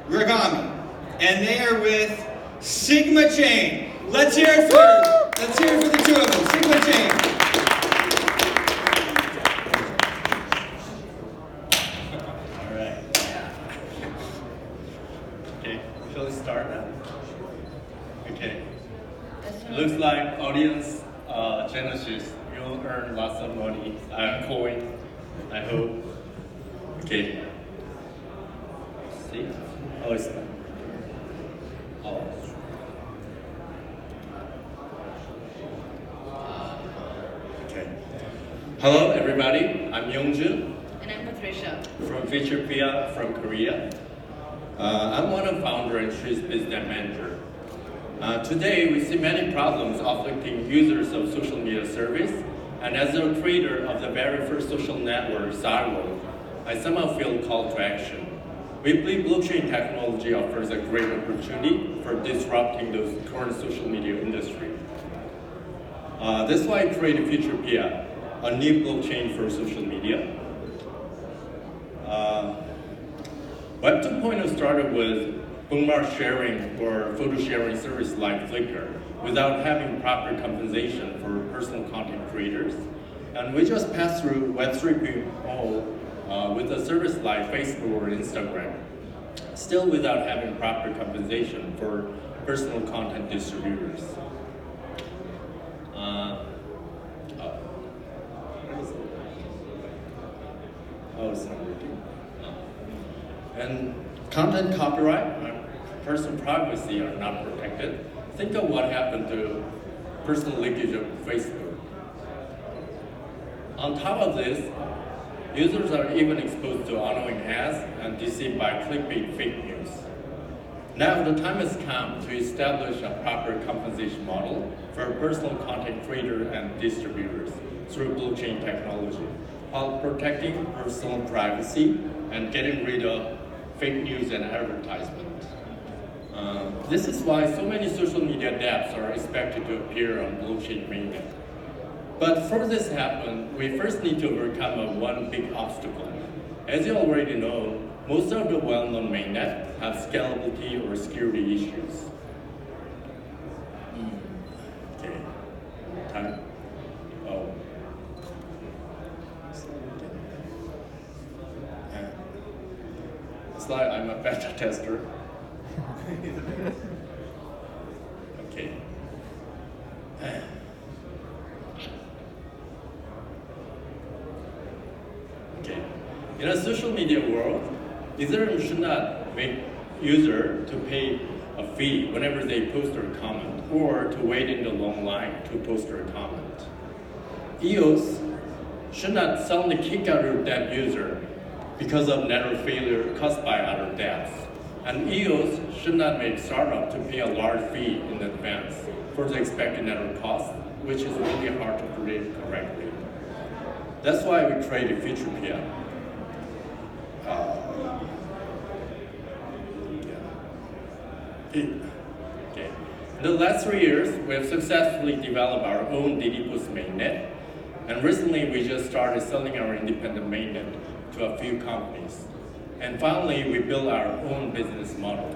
Ragami, and they are with Sigma Chain. Let's hear it for the two of them. Sigma Chain. All right. Okay, shall we start now? Okay. Looks like audience Genesis, you'll earn lots of money, coin, I hope. Okay. See? Oh, it's not. Oh. Okay. Hello, everybody. I'm Youngjun. And I'm Patricia. From Futurepia from Korea. I'm one of founder and chief business manager. Today, we see many problems afflicting users of social media service, and as a creator of the very first social network, Cyworld, I somehow feel called to action. We believe blockchain technology offers a great opportunity for disrupting the current social media industry. That's why I created Futurepia, a new blockchain for social media. Web 2.0 started with bookmark sharing or photo sharing service like Flickr without having proper compensation for personal content creators. And we just passed through Web 3.0 with a service like Facebook or Instagram, still without having proper compensation for personal content distributors. It's not working. And content copyright and personal privacy are not protected. Think of what happened to personal leakage of Facebook. On top of this, users are even exposed to annoying ads and deceived by clickbait fake news. Now the time has come to establish a proper compensation model for personal content creators and distributors through blockchain technology, while protecting personal privacy and getting rid of fake news and advertisement. This is why so many social media dApps are expected to appear on blockchain mainnet. But for this to happen, we first need to overcome one big obstacle. As you already know, most of the well-known mainnet have scalability or security issues. Okay, time. Oh. It's like I'm a beta tester. Okay. Okay. In a social media world, Ethereum should not make user to pay a fee whenever they post or comment, or to wait in the long line to post or comment. EOS should not suddenly kick out your dApp user because of network failure caused by other dApps. And EOS should not make startup to pay a large fee in advance for the expected network cost, which is really hard to predict correctly. That's why we created Futurepia. Okay. In the last 3 years, we have successfully developed our own DDBoost mainnet, and recently we just started selling our independent mainnet to a few companies. And finally, we built our own business model.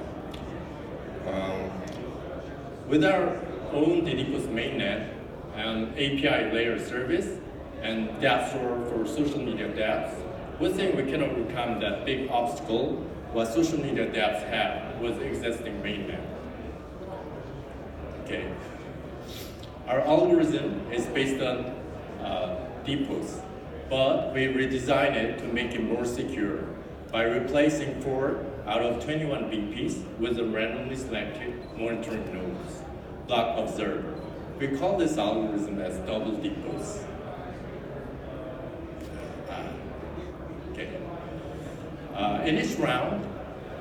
With our own DDBoost mainnet and API layer service and dApp store for social media dApps, we think we can overcome that big obstacle what social media dApps have with existing mainnet. Okay. Our algorithm is based on DPost, but we redesigned it to make it more secure by replacing 4 out of 21 BPs with a randomly selected monitoring nodes, block observer. We call this algorithm as double DPost. Okay. In each round,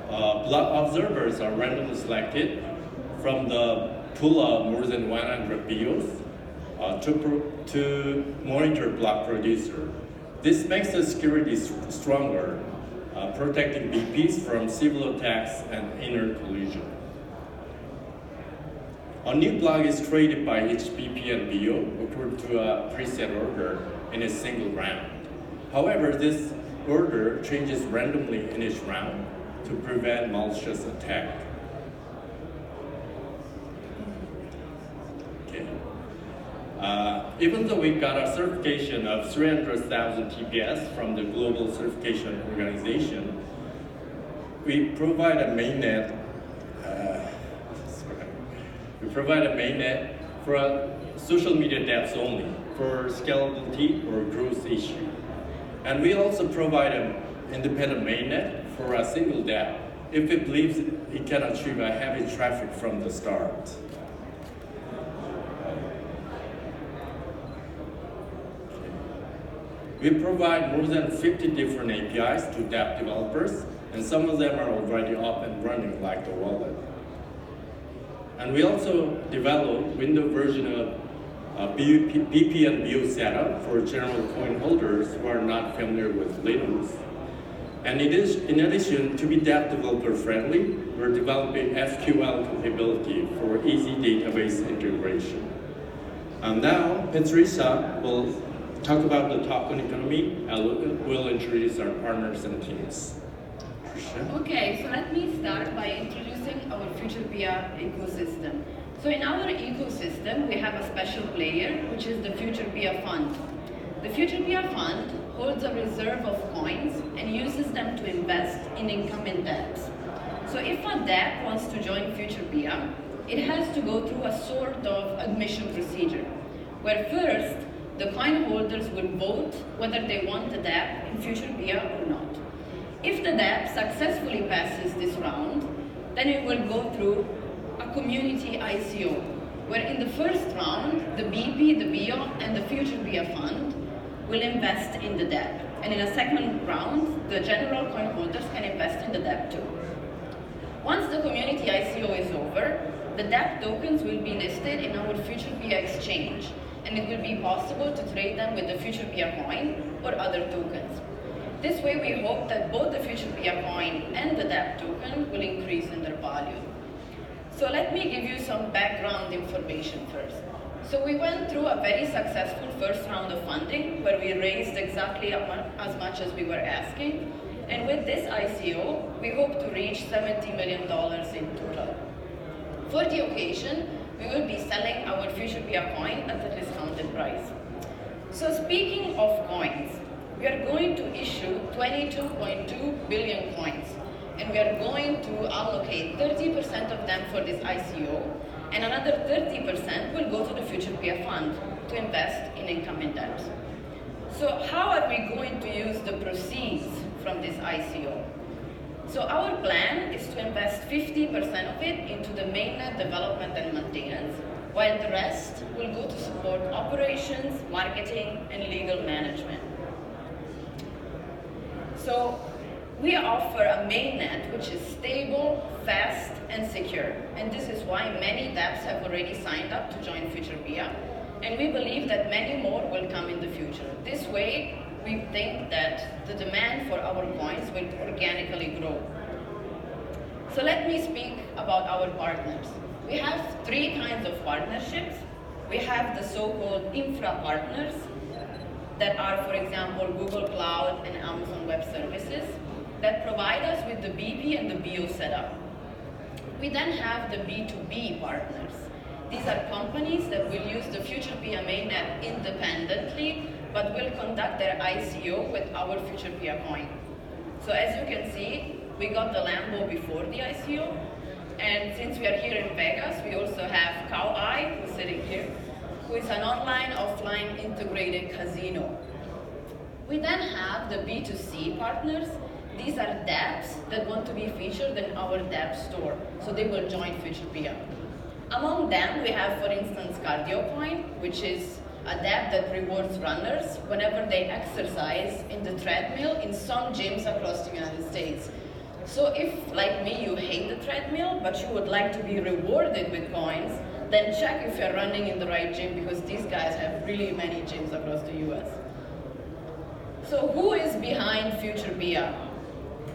block observers are randomly selected from the pool of more than 100 BOs to monitor block producer. This makes the security stronger, protecting BPs from civil attacks and inner collusion. A new block is created by each BP and BO according to a preset order in a single round. However, this order changes randomly in each round, to prevent malicious attack. Okay. Even though we got a certification of 300,000 TPS from the Global Certification Organization, we provide a mainnet. We provide a mainnet for social media dApps only for scalability or growth issue. And we also provide an independent mainnet for a single dApp if it believes it can achieve a heavy traffic from the start. We provide more than 50 different APIs to dApp developers, and some of them are already up and running, like the wallet. And we also developed Windows version of BP and BO setup for general coin holders who are not familiar with Linux. And it is, in addition to be dApp developer friendly, we're developing SQL capability for easy database integration. And now, Patricia will talk about the token economy and we'll introduce our partners and teams. Okay, so let me start by introducing our FutureBIA ecosystem. So in our ecosystem, we have a special player, which is the FutureBIA Fund. The FutureBIA Fund holds a reserve of coins and uses them to invest in incumbent dApps. So if a dApp wants to join FutureBIA, it has to go through a sort of admission procedure, where first, the coin holders will vote whether they want the dApp in FutureBIA or not. If the dApp successfully passes this round, then it will go through a community ICO, where in the first round, the BP, the BIO, and the FutureBIA Fund will invest in the dApp. And in a second round, the general coin holders can invest in the dApp too. Once the community ICO is over, the dApp tokens will be listed in our FutureBIA exchange, and it will be possible to trade them with the FutureBIA coin or other tokens. This way, we hope that both the FutureBIA coin and the dApp token will increase in their value. So let me give you some background information first. So we went through a very successful first round of funding where we raised exactly as much as we were asking. And with this ICO, we hope to reach $70 million in total. For the occasion, we will be selling our FutureBIA coin at a discounted price. So speaking of coins, we are going to issue 22.2 billion coins, and we are going to allocate 30% of them for this ICO, and another 30% will go to the FutureBIA Fund to invest in incumbent dApps. So how are we going to use the proceeds from this ICO? So our plan is to invest 50% of it into the mainnet development and maintenance, while the rest will go to support operations, marketing, and legal management. So we offer a mainnet which is stable, fast, and secure. And this is why many dApps have already signed up to join FutureBIA. And we believe that many more will come in the future. This way, we think that the demand for our coins will organically grow. So let me speak about our partners. We have three kinds of partnerships. We have the so-called infra partners that are, for example, Google Cloud and Amazon Web Services that provide us with the BP and the BO setup. We then have the B2B partners. These are companies that will use the FutureBIA mainnet independently, but will conduct their ICO with our FutureBIA coin. So as you can see, we got the Lambo before the ICO, and since we are here in Vegas, we also have CowEye, who's sitting here, who is an online-offline integrated casino. We then have the B2C partners. These are dApps that want to be featured in our dApp store, so they will join FutureBIA. Among them, we have, for instance, CardioCoin, which is a dApp that rewards runners whenever they exercise in the treadmill in some gyms across the United States. So if, like me, you hate the treadmill, but you would like to be rewarded with coins, then check if you're running in the right gym, because these guys have really many gyms across the US. So who is behind FutureBIA?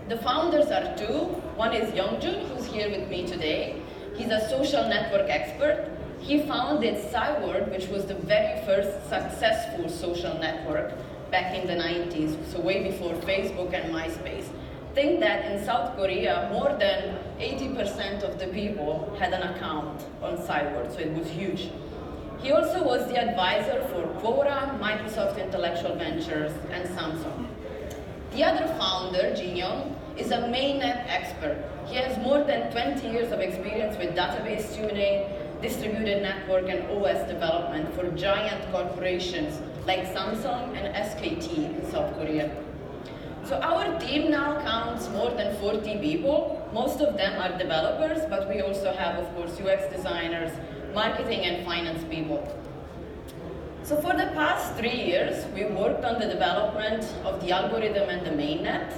The founders are two. One is Youngjun, who's here with me today. He's a social network expert. He founded Cyworld, which was the very first successful social network back in the 90s, so way before Facebook and MySpace. think that in South Korea, more than 80% of the people had an account on Cyborg, so it was huge. He also was the advisor for Quora, Microsoft Intellectual Ventures, and Samsung. The other founder, Jin Young, is a mainnet expert. He has more than 20 years of experience with database tuning, distributed network, and OS development for giant corporations like Samsung and SKT in South Korea. So our team now counts more than 40 people. Most of them are developers, but we also have, of course, UX designers, marketing and finance people. So for the past 3 years, we worked on the development of the algorithm and the mainnet,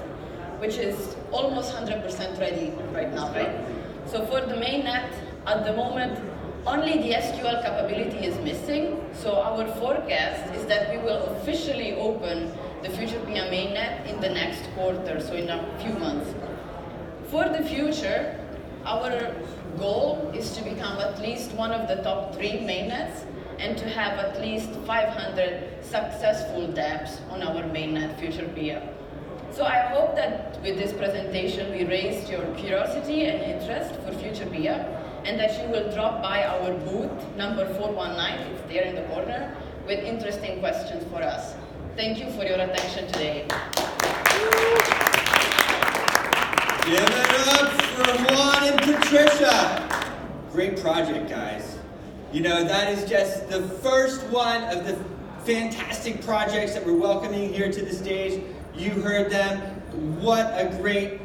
which is almost 100% ready right now, right? So for the mainnet, at the moment, only the SQL capability is missing. So our forecast is that we will officially open the Future BIA mainnet in the next quarter, so in a few months. For the future, our goal is to become at least one of the top 3 mainnets and to have at least 500 successful dApps on our mainnet Future BIA. So I hope that with this presentation we raised your curiosity and interest for Future BIA, and that you will drop by our booth number 419, it's there in the corner, with interesting questions for us. Thank you for your attention today. Give it up for Juan and Patricia. Great project, guys. You know, that is just the first one of the fantastic projects that we're welcoming here to the stage. You heard them. What a great